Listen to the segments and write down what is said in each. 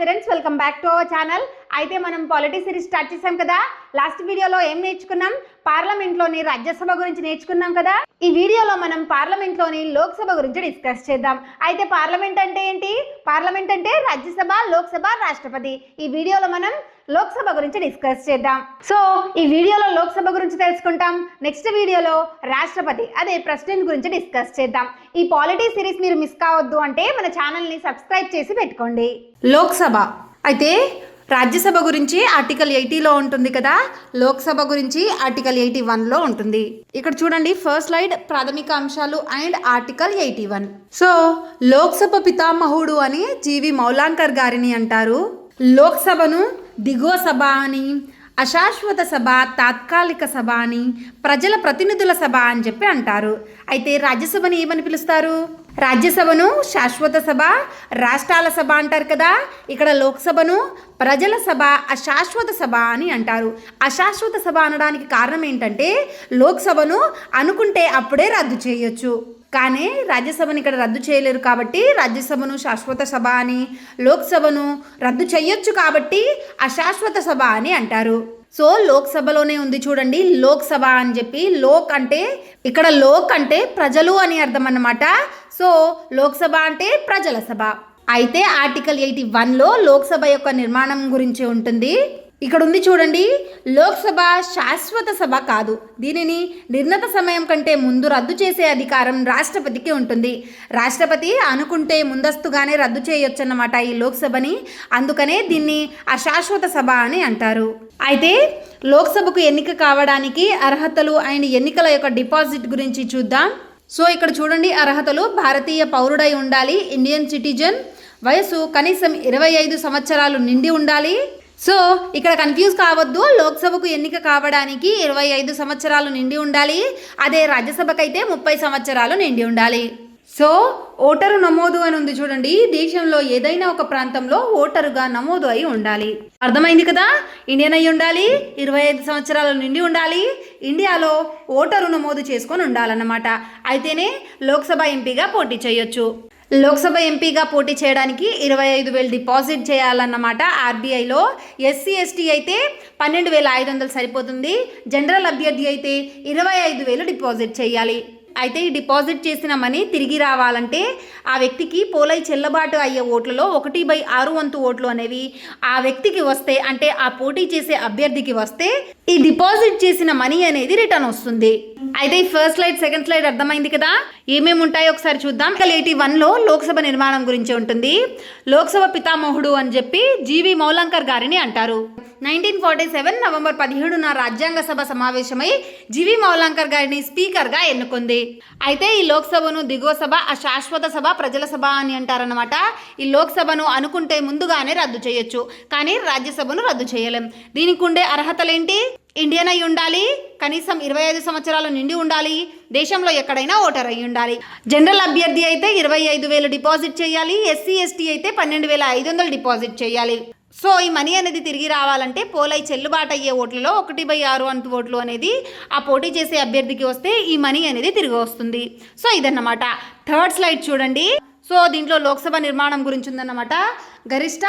Friends, welcome back to our channel. అయితే మనం polity series start చేసాం కదా. లాస్ట్ వీడియోలో ఏం నేర్చుకున్నాం? పార్లమెంట్లోని రాజ్యసభ గురించి నేర్చుకున్నాం కదా. ఈ వీడియోలో మనం పార్లమెంట్లోని లోక్సభ గురించి డిస్కస్ చేద్దాం. అయితే పార్లమెంట్ అంటే ఏంటి? పార్లమెంట్ అంటే రాజ్యసభ, లోక్సభ, రాష్ట్రపతి. ఈ వీడియోలో మనం లోక్సభ గురించి డిస్కస్ చేద్దాం. సో ఈ వీడియోలో లోక్సభ గురించి తెలుసుకుంటాం. నెక్స్ట్ వీడియోలో రాష్ట్రపతి అదే ప్రెసిడెంట్ గురించి డిస్కస్ చేద్దాం. ఈ పాలిటీ సిరీస్ మీరు మిస్ కావద్దు అంటే మన ఛానల్ని సబ్స్క్రైబ్ చేసి పెట్టుకోండి. లోక్సభ అయితే రాజ్యసభ గురించి ఆర్టికల్ 80లో ఉంటుంది కదా, లోక్సభ గురించి ఆర్టికల్ 81లో ఉంటుంది. ఇక్కడ చూడండి, ఫస్ట్ స్లైడ్ ప్రాథమిక అంశాలు అండ్ ఆర్టికల్ 81. సో లోక్సభ పితామహుడు అని జీవి మౌలాంకర్ గారిని అంటారు. లోక్సభను దిగువ సభ అని, అశాశ్వత సభ, తాత్కాలిక సభ అని, ప్రజల ప్రతినిధుల సభ అని చెప్పి అంటారు. అయితే రాజ్యసభని ఏమని పిలుస్తారు? రాజ్యసభను శాశ్వత సభ, రాష్ట్రాల సభ అంటారు కదా. ఇక్కడ లోక్సభను ప్రజల సభ, అశాశ్వత సభ అని అంటారు. అశాశ్వత సభ అనడానికి కారణం ఏంటంటే లోక్సభను అనుకుంటే అప్పుడే రద్దు చేయొచ్చు, కానీ రాజ్యసభను ఇక్కడ రద్దు చేయలేరు కాబట్టి రాజ్యసభను శాశ్వత సభ అని, లోక్సభను రద్దు చేయొచ్చు కాబట్టి అశాశ్వత సభ అని అంటారు. సో లోక్సభలోనే ఉంది చూడండి, లోక్సభ అని చెప్పి. లోక్ అంటే ఇక్కడ లోక్ అంటే ప్రజలు అని అర్థం అన్నమాట. సో లోక్సభ అంటే ప్రజల సభ. అయితే ఆర్టికల్ 81లో లోక్సభ యొక్క నిర్మాణం గురించి ఉంటుంది. ఇక్కడ ఉంది చూడండి, లోక్సభ శాశ్వత సభ కాదు. దీనిని నిర్ణీత సమయం కంటే ముందు రద్దు చేసే అధికారం రాష్ట్రపతికి ఉంటుంది. రాష్ట్రపతి అనుకుంటే ముందస్తుగానే రద్దు చేయొచ్చు అన్నమాట ఈ లోక్సభని. అందుకనే దీన్ని అశాశ్వత సభ అని అంటారు. అయితే లోక్సభకు ఎన్నిక కావడానికి అర్హతలు అండ్ ఎన్నికల యొక్క డిపాజిట్ గురించి చూద్దాం. సో ఇక్కడ చూడండి, అర్హతలు: భారతీయ పౌరుడై ఉండాలి, ఇండియన్ సిటిజన్, వయసు కనీసం 25 సంవత్సరాలు నిండి ఉండాలి. సో ఇక్కడ కన్ఫ్యూజ్ కావద్దు, లోక్సభకు ఎన్నిక కావడానికి 25 సంవత్సరాలు నిండి ఉండాలి. అదే రాజ్యసభకైతే 30 సంవత్సరాలు నిండి ఉండాలి. సో ఓటరు నమోదు అని ఉంది చూడండి, దేశంలో ఏదైనా ఒక ప్రాంతంలో ఓటరుగా నమోదు అయి ఉండాలి. అర్థమైంది కదా. ఇండియన్ అయి ఉండాలి, 25 సంవత్సరాలు నిండి ఉండాలి, ఇండియాలో ఓటరు నమోదు చేసుకొని ఉండాలన్నమాట. అయితేనే లోక్సభ ఎంపీగా పోటీ చేయొచ్చు. లోక్సభ ఎంపీగా పోటీ చేయడానికి 25,000 డిపాజిట్ చేయాలన్నమాట ఆర్బీఐలో. ఎస్సీ ఎస్టీ అయితే 12,500 సరిపోతుంది. జనరల్ అభ్యర్థి అయితే 25,000 డిపాజిట్ చేయాలి. అయితే ఈ డిపాజిట్ చేసిన మనీ తిరిగి రావాలంటే ఆ వ్యక్తికి పోలై చెల్లబాటు అయ్యే ఓట్లలో 1/6 వంతు ఓట్లు అనేవి ఆ వ్యక్తికి వస్తే, అంటే ఆ పోటీ చేసే అభ్యర్థికి వస్తే ఈ డిపాజిట్ చేసిన మనీ అనేది రిటర్న్ వస్తుంది. అయితే ఈ ఫస్ట్ స్లైడ్, సెకండ్ స్లైడ్ అర్థమైంది కదా. ఏమేమి ఉంటాయో ఒకసారి చూద్దాం. 81లో లోక్సభ నిర్మాణం గురించి ఉంటుంది. లోక్సభ పితామహుడు అని చెప్పి జీవి మౌలాంకర్ గారిని అంటారు. 1947 నవంబర్ 17న రాజ్యాంగ సభ సమావేశమై జీవి మౌలాంకర్ గారిని స్పీకర్గా ఎన్నుకుంది. అయితే ఈ లోక్సభను దిగువ సభ, అశాశ్వత సభ, ప్రజల సభ అని అంటారన్నమాట. ఈ లోక్సభను అనుకుంటే ముందుగానే రద్దు చేయొచ్చు, కానీ రాజ్యసభను రద్దు చేయలేం. దీనికి ఉండే అర్హతలేంటి? ఇండియన్ అయి ఉండాలి, కనీసం 25 సంవత్సరాలు నిండి ఉండాలి, దేశంలో ఎక్కడైనా ఓటర్ అయి ఉండాలి. జనరల్ అభ్యర్థి అయితే 25,000 డిపాజిట్ చేయాలి, ఎస్సీ ఎస్టీ అయితే 12,500 డిపాజిట్ చేయాలి. సో ఈ మనీ అనేది తిరిగి రావాలంటే పోలై చెల్లుబాటు అయ్యే ఓట్లలో 1/6 వంతు ఓట్లు అనేది ఆ పోటీ చేసే అభ్యర్థికి వస్తే ఈ మనీ అనేది తిరిగి వస్తుంది. సో ఇదన్నమాట. థర్డ్ స్లైడ్ చూడండి. సో దీంట్లో లోక్సభ నిర్మాణం గురించి ఉందన్నమాట. గరిష్ట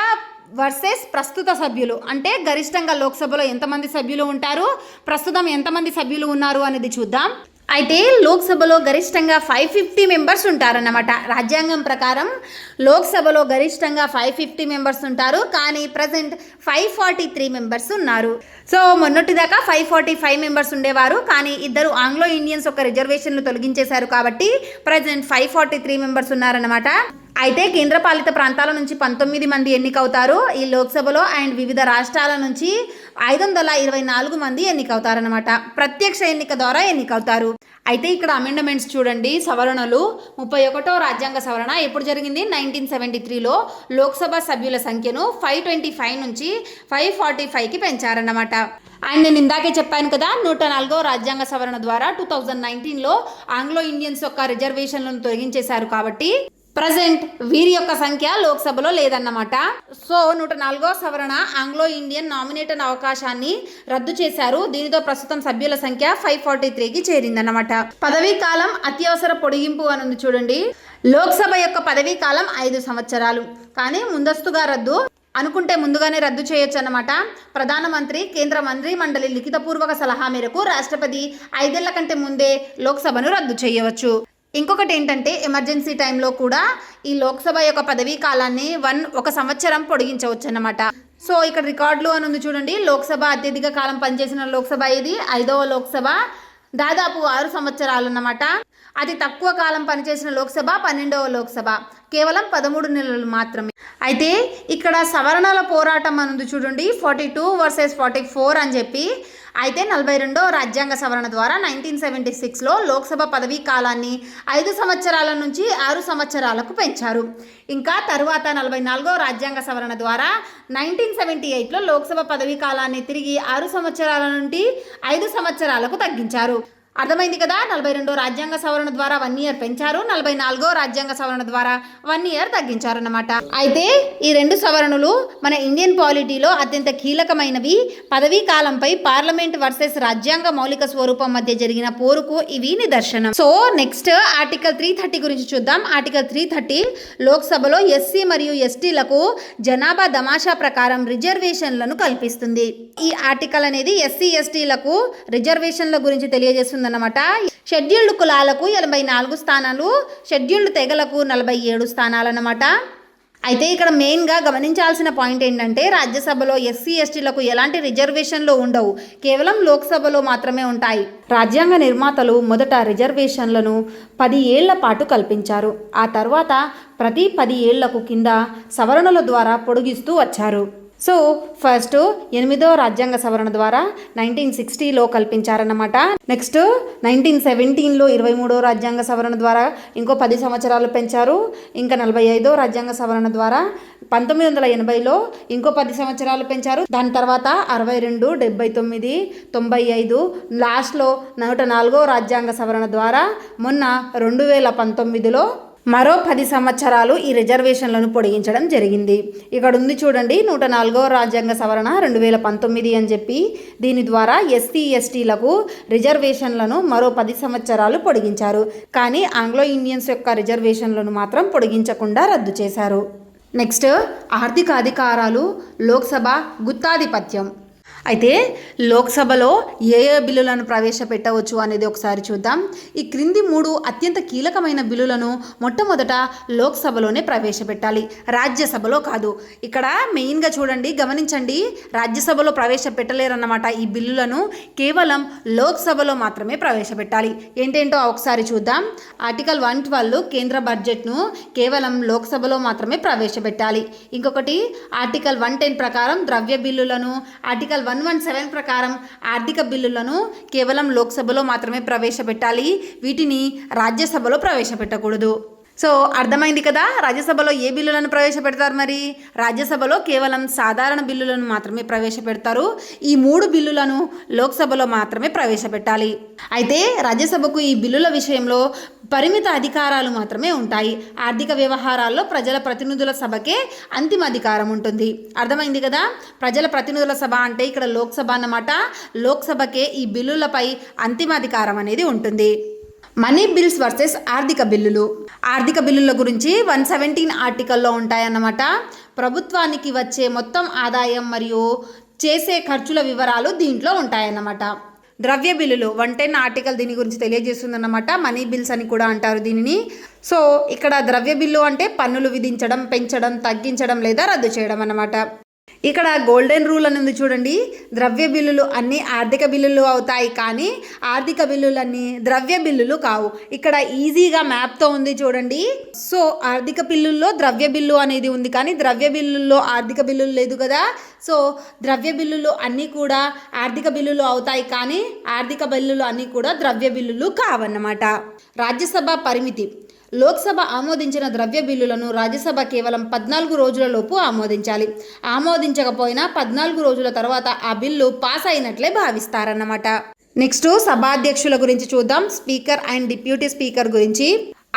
వర్సెస్ ప్రస్తుత సభ్యులు, అంటే గరిష్టంగా లోక్సభలో ఎంతమంది సభ్యులు ఉంటారు, ప్రస్తుతం ఎంతమంది సభ్యులు ఉన్నారు అనేది చూద్దాం. అయితే లోక్సభలో గరిష్టంగా 550 మెంబర్స్ ఉంటారన్నమాట. రాజ్యాంగం ప్రకారం లోక్సభలో గరిష్టంగా 550 మెంబర్స్ ఉంటారు, కానీ ప్రజెంట్ 543 మెంబర్స్ ఉన్నారు. సో మొన్నటిదాకా 545 మెంబర్స్ ఉండేవారు, కానీ ఇద్దరు ఆంగ్లో ఇండియన్స్ ఒక రిజర్వేషన్లు తొలగించేశారు కాబట్టి ప్రజెంట్ 543 మెంబర్స్ ఉన్నారన్నమాట. అయితే కేంద్రపాలిత ప్రాంతాల నుంచి 19 మంది ఎన్నికవుతారు ఈ లోక్సభలో, అండ్ వివిధ రాష్ట్రాల నుంచి 524 మంది ఎన్నికవుతారనమాట. ప్రత్యక్ష ఎన్నిక ద్వారా ఎన్నికవుతారు. అయితే ఇక్కడ అమెండమెంట్స్ చూడండి, సవరణలు. 31వ రాజ్యాంగ సవరణ ఎప్పుడు జరిగింది? 1973లో. లోక్సభ సభ్యుల సంఖ్యను 525 నుంచి 545కి పెంచారన్నమాట. అండ్ నేను ఇందాకే చెప్పాను కదా, 104వ రాజ్యాంగ సవరణ ద్వారా 2019లో ఆంగ్లో ఇండియన్స్ యొక్క రిజర్వేషన్లను తొలగించేశారు కాబట్టి ప్రజెంట్ వీరి యొక్క సంఖ్య లోక్సభలో లేదన్నమాట. సో 104వ సవరణ ఆంగ్లో ఇండియన్ నామినేటెడ్ అవకాశాన్ని రద్దు చేశారు. దీనితో ప్రస్తుతం సభ్యుల సంఖ్య 543కి చేరిందన్నమాట. పదవీ కాలం అత్యవసర పొడిగింపు అని ఉంది చూడండి. లోక్సభ యొక్క పదవీ కాలం 5 సంవత్సరాలు, కానీ ముందస్తుగా రద్దు. అనుకుంటే ముందుగానే రద్దు చేయొచ్చు అన్నమాట. ప్రధానమంత్రి కేంద్ర మంత్రి మండలి లిఖితపూర్వక సలహా మేరకు రాష్ట్రపతి 5 ఏళ్ల కంటే ముందే లోక్సభను రద్దు చేయవచ్చు. ఇంకొకటి ఏంటంటే ఎమర్జెన్సీ టైంలో కూడా ఈ లోక్సభ యొక్క పదవీ కాలాన్ని 1 సంవత్సరం పొడిగించవచ్చు అన్నమాట. సో ఇక్కడ రికార్డులు అని ఉంది చూడండి. లోక్సభ అత్యధిక కాలం పనిచేసిన లోక్సభ ఇది 5వ లోక్సభ, దాదాపు 6 సంవత్సరాలు అన్నమాట. అతి తక్కువ కాలం పనిచేసిన లోక్సభ 12వ లోక్సభ, కేవలం 13 నెలలు మాత్రమే. అయితే ఇక్కడ సవరణల పోరాటం అని ఉంది చూడండి, 42 వర్సెస్ 44 అని చెప్పి. అయితే 42వ రాజ్యాంగ సవరణ ద్వారా 1976లో లోక్సభ పదవీ కాలాన్ని 5 సంవత్సరాల నుంచి 6 సంవత్సరాలకు పెంచారు. ఇంకా తరువాత 44వ రాజ్యాంగ సవరణ ద్వారా 1978లో లోక్సభ పదవీ కాలాన్ని తిరిగి 6 సంవత్సరాల నుండి 5 సంవత్సరాలకు తగ్గించారు. అర్థమైంది కదా. 42వ రాజ్యాంగ సవరణ ద్వారా 1 ఇయర్ పెంచారు, 44వ రాజ్యాంగ సవరణ ద్వారా 1 ఇయర్ తగ్గించారు అన్నమాట. అయితే ఈ 2 సవరణలు మన ఇండియన్ పాలిటీలో అత్యంత కీలకమైనవి. పదవీ కాలంపై పార్లమెంట్ వర్సెస్ రాజ్యాంగ మౌలిక స్వరూపం మధ్య జరిగిన పోరుకు ఇవి నిదర్శనం. సో నెక్స్ట్ ఆర్టికల్ 330 గురించి చూద్దాం. ఆర్టికల్ 330 లోక్సభలో ఎస్సీ మరియు ఎస్టీలకు జనాభా దమాషా ప్రకారం రిజర్వేషన్లను కల్పిస్తుంది. ఈ ఆర్టికల్ అనేది ఎస్సీ ఎస్టీలకు రిజర్వేషన్ల గురించి తెలియజేస్తుంది అన్నమాట. షెడ్యూల్డ్ కులాలకు 84 స్థానాలు, షెడ్యూల్డ్ తెగలకు 47 స్థానాలు అన్నమాట. అయితే ఇక్కడ మెయిన్గా గమనించాల్సిన పాయింట్ ఏంటంటే రాజ్యసభలో ఎస్సీ ఎస్టీలకు ఎలాంటి రిజర్వేషన్లు ఉండవు, కేవలం లోక్సభలో మాత్రమే ఉంటాయి. రాజ్యాంగ నిర్మాతలు మొదట రిజర్వేషన్లను 10 ఏళ్ల పాటు కల్పించారు. ఆ తర్వాత ప్రతి 10 ఏళ్లకు కింద సవరణల ద్వారా పొడిగిస్తూ వచ్చారు. సో ఫస్ట్ 8వ రాజ్యాంగ సవరణ ద్వారా 1960లో కల్పించారన్నమాట. నెక్స్ట్ 1917లో 23వ రాజ్యాంగ సవరణ ద్వారా ఇంకో 10 సంవత్సరాలు పెంచారు. ఇంకా 45వ రాజ్యాంగ సవరణ ద్వారా 1980లో ఇంకో 10 సంవత్సరాలు పెంచారు. దాని తర్వాత 62, 79, 95, లాస్ట్లో 104వ రాజ్యాంగ సవరణ ద్వారా మొన్న 2019లో మరో 10 సంవత్సరాలు ఈ రిజర్వేషన్లను పొడిగించడం జరిగింది. ఇక్కడ ఉంది చూడండి 104వ రాజ్యాంగ సవరణ 2019 అని చెప్పి. దీని ద్వారా ఎస్సీ ఎస్టీలకు రిజర్వేషన్లను మరో 10 సంవత్సరాలు పొడిగించారు. కానీ ఆంగ్లో ఇండియన్స్ యొక్క రిజర్వేషన్లను మాత్రం పొడిగించకుండా రద్దు చేశారు. నెక్స్ట్ ఆర్థిక అధికారాలు, లోక్సభ గుత్తాధిపత్యం. అయితే లోక్సభలో ఏ బిల్లులను ప్రవేశపెట్టవచ్చు అనేది ఒకసారి చూద్దాం. ఈ క్రింది 3 అత్యంత కీలకమైన బిల్లులను మొట్టమొదట లోక్సభలోనే ప్రవేశపెట్టాలి, రాజ్యసభలో కాదు. ఇక్కడ మెయిన్గా చూడండి, గమనించండి, రాజ్యసభలో ప్రవేశపెట్టలేరన్నమాట. ఈ బిల్లులను కేవలం లోక్సభలో మాత్రమే ప్రవేశపెట్టాలి. ఏంటేంటో ఒకసారి చూద్దాం. ఆర్టికల్ 112 కేంద్ర బడ్జెట్ను కేవలం లోక్సభలో మాత్రమే ప్రవేశపెట్టాలి. ఇంకొకటి ఆర్టికల్ 110 ప్రకారం ద్రవ్య బిల్లులను, ఆర్టికల్ 117 ప్రకారం ఆర్థిక బిల్లులను కేవలం లోక్సభలో మాత్రమే ప్రవేశపెట్టాలి. వీటిని రాజ్యసభలో ప్రవేశపెట్టకూడదు. సో అర్థమైంది కదా. రాజ్యసభలో ఏ బిల్లులను ప్రవేశపెడతారు? మరి రాజ్యసభలో కేవలం సాధారణ బిల్లులను మాత్రమే ప్రవేశపెడతారు. ఈ 3 బిల్లులను లోక్సభలో మాత్రమే ప్రవేశపెట్టాలి. అయితే రాజ్యసభకు ఈ బిల్లుల విషయంలో పరిమిత అధికారాలు మాత్రమే ఉంటాయి. ఆర్థిక వ్యవహారాల్లో ప్రజల ప్రతినిధుల సభకే అంతిమ అధికారం ఉంటుంది. అర్థమైంది కదా. ప్రజల ప్రతినిధుల సభ అంటే ఇక్కడ లోక్సభ అన్నమాట. లోక్సభకే ఈ బిల్లులపై అంతిమ అధికారం అనేది ఉంటుంది. మనీ బిల్స్ వర్సెస్ ఆర్థిక బిల్లులు. ఆర్థిక బిల్లుల గురించి 117 ఆర్టికల్లో ఉంటాయన్నమాట. ప్రభుత్వానికి వచ్చే మొత్తం ఆదాయం మరియు చేసే ఖర్చుల వివరాలు దీంట్లో ఉంటాయన్నమాట. ద్రవ్య బిల్లులు 110 ఆర్టికల్ దీని గురించి తెలియజేస్తుందన్నమాట. మనీ బిల్స్ అని కూడా అంటారు దీనిని. సో ఇక్కడ ద్రవ్య బిల్లు అంటే పన్నులు విధించడం, పెంచడం, తగ్గించడం లేదా రద్దు చేయడం అన్నమాట. ఇక్కడ గోల్డెన్ రూల్ అని ఉంది చూడండి. ద్రవ్య బిల్లులు అన్నీ ఆర్థిక బిల్లులు అవుతాయి, కానీ ఆర్థిక బిల్లులన్నీ ద్రవ్య బిల్లులు కావు. ఇక్కడ ఈజీగా మ్యాప్తో ఉంది చూడండి. సో ఆర్థిక బిల్లుల్లో ద్రవ్య బిల్లు అనేది ఉంది, కానీ ద్రవ్య బిల్లుల్లో ఆర్థిక బిల్లులు లేదు కదా. సో ద్రవ్య బిల్లులు అన్నీ కూడా ఆర్థిక బిల్లులు అవుతాయి, కానీ ఆర్థిక బిల్లులు అన్నీ కూడా ద్రవ్య బిల్లులు కావన్నమాట. రాజ్యసభ పరిమితి. లోక్సభ ఆమోదించిన ద్రవ్య బిల్లులను రాజ్యసభ కేవలం 14 రోజులలోపు ఆమోదించాలి. ఆమోదించకపోయినా 14 రోజుల తర్వాత ఆ బిల్లు పాస్ అయినట్లే భావిస్తారన్నమాట. నెక్స్ట్ సభాధ్యక్షుల గురించి చూద్దాం. స్పీకర్ అండ్ డిప్యూటీ స్పీకర్ గురించి.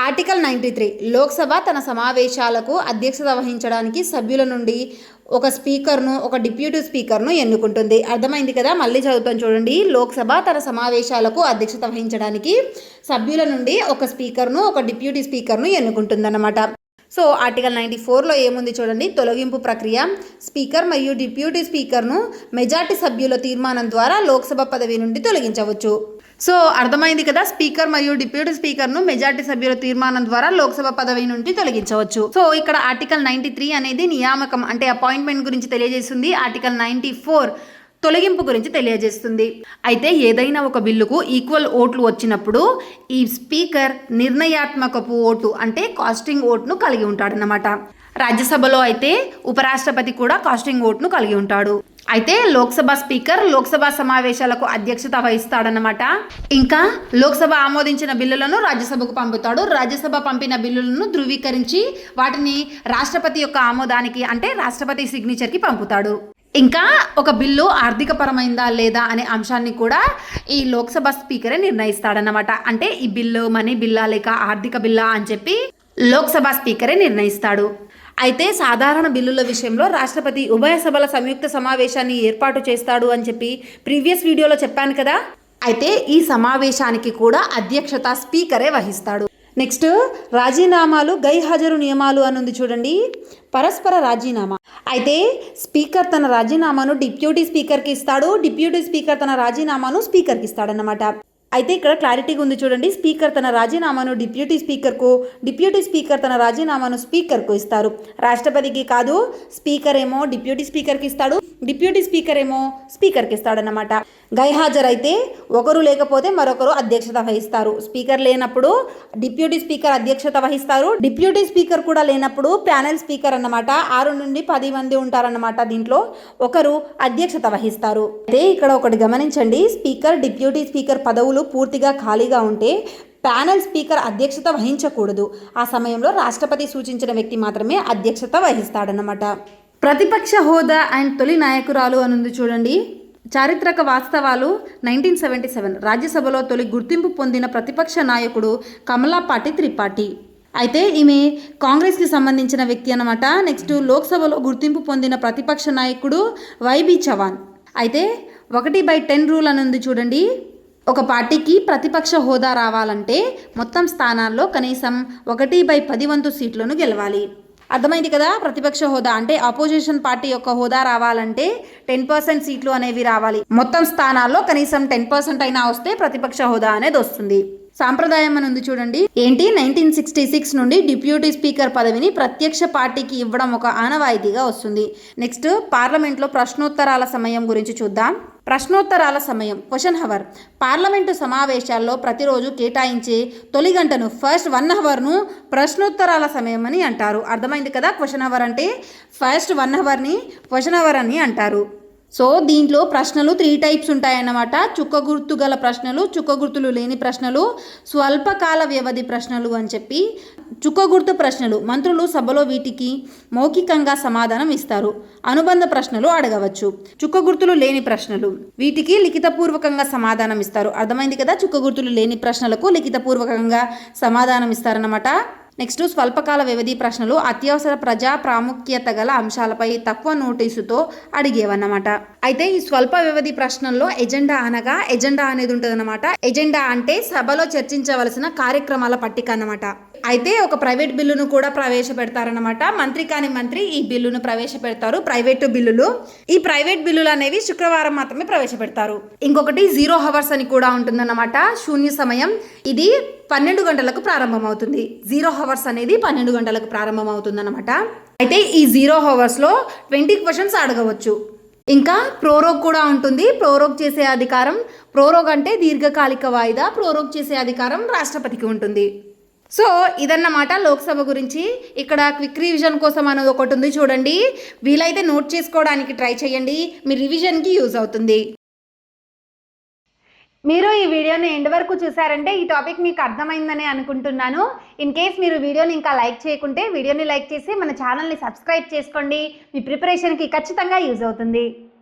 ఆర్టికల్ 93 లోక్సభ తన సమావేశాలకు అధ్యక్షత వహించడానికి సభ్యుల నుండి ఒక స్పీకర్ను, ఒక డిప్యూటీ స్పీకర్ను ఎన్నుకుంటుంది. అర్థమైంది కదా. మళ్ళీ చదువుతాను చూడండి. లోక్సభ తన సమావేశాలకు అధ్యక్షత వహించడానికి సభ్యుల నుండి ఒక స్పీకర్ను, ఒక డిప్యూటీ స్పీకర్ను ఎన్నుకుంటుందన్నమాట. సో ఆర్టికల్ 94లో ఏముంది చూడండి, తొలగింపు ప్రక్రియ. స్పీకర్ మరియు డిప్యూటీ స్పీకర్ను మెజార్టీ సభ్యుల తీర్మానం ద్వారా లోక్సభ పదవి నుండి తొలగించవచ్చు. సో అర్థమైంది కదా, స్పీకర్ మరియు డిప్యూటీ స్పీకర్ను మెజార్టీ సభ్యుల తీర్మానం ద్వారా లోక్సభ పదవి నుండి తొలగించవచ్చు. సో ఇక్కడ ఆర్టికల్ 93 అనేది నియామకం అంటే అపాయింట్మెంట్ గురించి తెలియజేస్తుంది. ఆర్టికల్ 94 తొలగింపు గురించి తెలియజేస్తుంది. అయితే ఏదైనా ఒక బిల్లుకు ఈక్వల్ ఓట్లు వచ్చినప్పుడు ఈ స్పీకర్ నిర్ణయాత్మకపు ఓటు అంటే కాస్టింగ్ ఓట్ను కలిగి ఉంటాడన్నమాట. రాజ్యసభలో అయితే ఉపరాష్ట్రపతి కూడా కాస్టింగ్ ఓట్ను కలిగి ఉంటాడు. అయితే లోక్సభ స్పీకర్ లోక్సభ సమావేశాలకు అధ్యక్షత వహిస్తాడన్నమాట. ఇంకా లోక్సభ ఆమోదించిన బిల్లులను రాజ్యసభకు పంపుతాడు. రాజ్యసభ పంపిన బిల్లులను ధృవీకరించి వాటిని రాష్ట్రపతి యొక్క ఆమోదానికి అంటే రాష్ట్రపతి సిగ్నేచర్కి పంపుతాడు. ఇంకా ఒక బిల్లు ఆర్థికపరమైందా లేదా అనే అంశాన్ని కూడా ఈ లోక్సభ స్పీకరే నిర్ణయిస్తాడన్నమాట. అంటే ఈ బిల్లు మనీ బిల్లా లేక ఆర్థిక బిల్లా అని చెప్పి లోక్సభ స్పీకరే నిర్ణయిస్తాడు. అయితే సాధారణ బిల్లుల విషయంలో రాష్ట్రపతి ఉభయ సభల సంయుక్త సమావేశాన్ని ఏర్పాటు చేస్తాడు అని చెప్పి ప్రీవియస్ వీడియోలో చెప్పాను కదా. అయితే ఈ సమావేశానికి కూడా అధ్యక్షత స్పీకరే వహిస్తాడు. నెక్స్ట్ రాజీనామాలు గైహాజరు నియమాలు అని ఉంది చూడండి, పరస్పర రాజీనామా. అయితే స్పీకర్ తన రాజీనామాను డిప్యూటీ స్పీకర్కి ఇస్తాడు, డిప్యూటీ స్పీకర్ తన రాజీనామాను స్పీకర్కి ఇస్తాడన్నమాట. అయితే ఇక్కడ క్లారిటీగా ఉంది చూడండి, స్పీకర్ తన రాజీనామాను డిప్యూటీ స్పీకర్కు, డిప్యూటీ స్పీకర్ తన రాజీనామాను స్పీకర్కు ఇస్తారు. రాష్ట్రపతికి కాదు, స్పీకర్ ఏమో డిప్యూటీ స్పీకర్కి ఇస్తాడు, డిప్యూటీ స్పీకర్ ఏమో స్పీకర్కి ఇస్తాడన్నమాట. గైహాజరైతే ఒకరు లేకపోతే మరొకరు అధ్యక్షత వహిస్తారు. స్పీకర్ లేనప్పుడు డిప్యూటీ స్పీకర్ అధ్యక్షత వహిస్తారు, డిప్యూటీ స్పీకర్ కూడా లేనప్పుడు ప్యానెల్ స్పీకర్ అన్నమాట. 6 నుండి 10 మంది ఉంటారన్నమాట. దీంట్లో ఒకరు అధ్యక్షత వహిస్తారు. అయితే ఇక్కడ ఒకటి గమనించండి, స్పీకర్ డిప్యూటీ స్పీకర్ పదవులు పూర్తిగా ఖాళీగా ఉంటే ప్యానెల్ స్పీకర్ అధ్యక్షత వహించకూడదు. ఆ సమయంలో రాష్ట్రపతి సూచించిన వ్యక్తి మాత్రమే అధ్యక్షత వహిస్తాడన్నమాట. ప్రతిపక్ష హోదా అండ్ తొలి నాయకురాలు అనుంది చూడండి, చారిత్రక వాస్తవాలు 1977 రాజ్యసభలో తొలి గుర్తింపు పొందిన ప్రతిపక్ష నాయకుడు కమలాపాటి త్రిపాఠి. అయితే ఈమె కాంగ్రెస్కి సంబంధించిన వ్యక్తి అన్నమాట. నెక్స్ట్ లోక్సభలో గుర్తింపు పొందిన ప్రతిపక్ష నాయకుడు వైబీ చవాన్. అయితే 1/10 రూల్ అని ఉంది చూడండి, ఒక పార్టీకి ప్రతిపక్ష హోదా రావాలంటే మొత్తం స్థానాల్లో కనీసం 1/10 వంతు సీట్లను గెలవాలి. అర్థమైంది కదా, ప్రతిపక్ష హోదా అంటే అపోజిషన్ పార్టీ యొక్క హోదా రావాలంటే 10% సీట్లు అనేవి రావాలి. మొత్తం స్థానాల్లో కనీసం 10% అయినా వస్తే ప్రతిపక్ష హోదా అనేది వస్తుంది. సాంప్రదాయం అని ఉంది చూడండి, ఏంటి 1966 నుండి డిప్యూటీ స్పీకర్ పదవిని ప్రత్యక్ష పార్టీకి ఇవ్వడం ఒక ఆనవాయితీగా వస్తుంది. నెక్స్ట్ పార్లమెంట్లో ప్రశ్నోత్తరాల సమయం గురించి చూద్దాం. ప్రశ్నోత్తరాల సమయం క్వశ్చన్ హవర్ పార్లమెంటు సమావేశాల్లో ప్రతిరోజు కేటాయించే తొలి గంటను ఫస్ట్ 1 అవర్ను ప్రశ్నోత్తరాల సమయం అని అంటారు. అర్థమైంది కదా, క్వశ్చన్ అవర్ అంటే ఫస్ట్ 1 అవర్ని క్వశ్చన్ అవర్ అని అంటారు. సో దీంట్లో ప్రశ్నలు 3 టైప్స్ ఉంటాయన్నమాట. చుక్క గుర్తు గల ప్రశ్నలు, చుక్క గుర్తులు లేని ప్రశ్నలు, స్వల్పకాల వ్యవధి ప్రశ్నలు అని చెప్పి. చుక్క గుర్తు ప్రశ్నలు మంత్రులు సభలో వీటికి మౌఖికంగా సమాధానం ఇస్తారు. అనుబంధ ప్రశ్నలు అడగవచ్చు. చుక్క గుర్తులు లేని ప్రశ్నలు వీటికి లిఖితపూర్వకంగా సమాధానం ఇస్తారు. అర్థమైంది కదా, చుక్క గుర్తులు లేని ప్రశ్నలకు లిఖితపూర్వకంగా సమాధానం ఇస్తారన్నమాట. నెక్స్ట్ స్వల్పకాల వ్యవధి ప్రశ్నలు అత్యవసర ప్రజా ప్రాముఖ్యత గల అంశాలపై తక్కువ నోటీసుతో అడిగేవన్నమాట. అయితే ఈ స్వల్ప వ్యవధి ప్రశ్నల్లో ఎజెండా అనగా ఎజెండా అనేది ఉంటుంది అన్నమాట. ఎజెండా అంటే సభలో చర్చించవలసిన కార్యక్రమాల పట్టిక అన్నమాట. అయితే ఒక ప్రైవేట్ బిల్లును కూడా ప్రవేశపెడతారన్నమాట. మంత్రి కాని మంత్రి ఈ బిల్లును ప్రవేశపెడతారు, ప్రైవేటు బిల్లులు. ఈ ప్రైవేట్ బిల్లులు అనేవి శుక్రవారం మాత్రమే ప్రవేశపెడతారు. ఇంకొకటి 0 అవర్స్ అని కూడా ఉంటుందన్నమాట, శూన్య సమయం. ఇది 12 గంటలకు ప్రారంభమవుతుంది. 0 అవర్స్ అనేది 12 గంటలకు ప్రారంభమవుతుందన్నమాట. అయితే ఈ 0 అవర్స్లో 20 క్వశ్చన్స్ అడగవచ్చు. ఇంకా ప్రోరోగ్ కూడా ఉంటుంది. ప్రోరోగ్ చేసే అధికారం, ప్రోరోగ్ అంటే దీర్ఘకాలిక వాయిదా, ప్రోరోగ్ చేసే అధికారం రాష్ట్రపతికి ఉంటుంది. సో ఇదన్నమాట లోక్సభ గురించి. ఇక్కడ క్విక్ రివిజన్ కోసం అనేది ఒకటి ఉంది చూడండి, వీలైతే నోట్ చేసుకోవడానికి ట్రై చేయండి, మీ రివిజన్కి యూజ్ అవుతుంది. మీరు ఈ వీడియోని ఎండ్ వరకు చూసారంటే ఈ టాపిక్ మీకు అర్థమైందని అనుకుంటున్నాను. ఇన్ కేస్ మీరు వీడియోని ఇంకా లైక్ చేయకుంటే వీడియోని లైక్ చేసి మన ఛానల్ని సబ్స్క్రైబ్ చేసుకోండి. మీ ప్రిపరేషన్కి ఖచ్చితంగా యూజ్ అవుతుంది.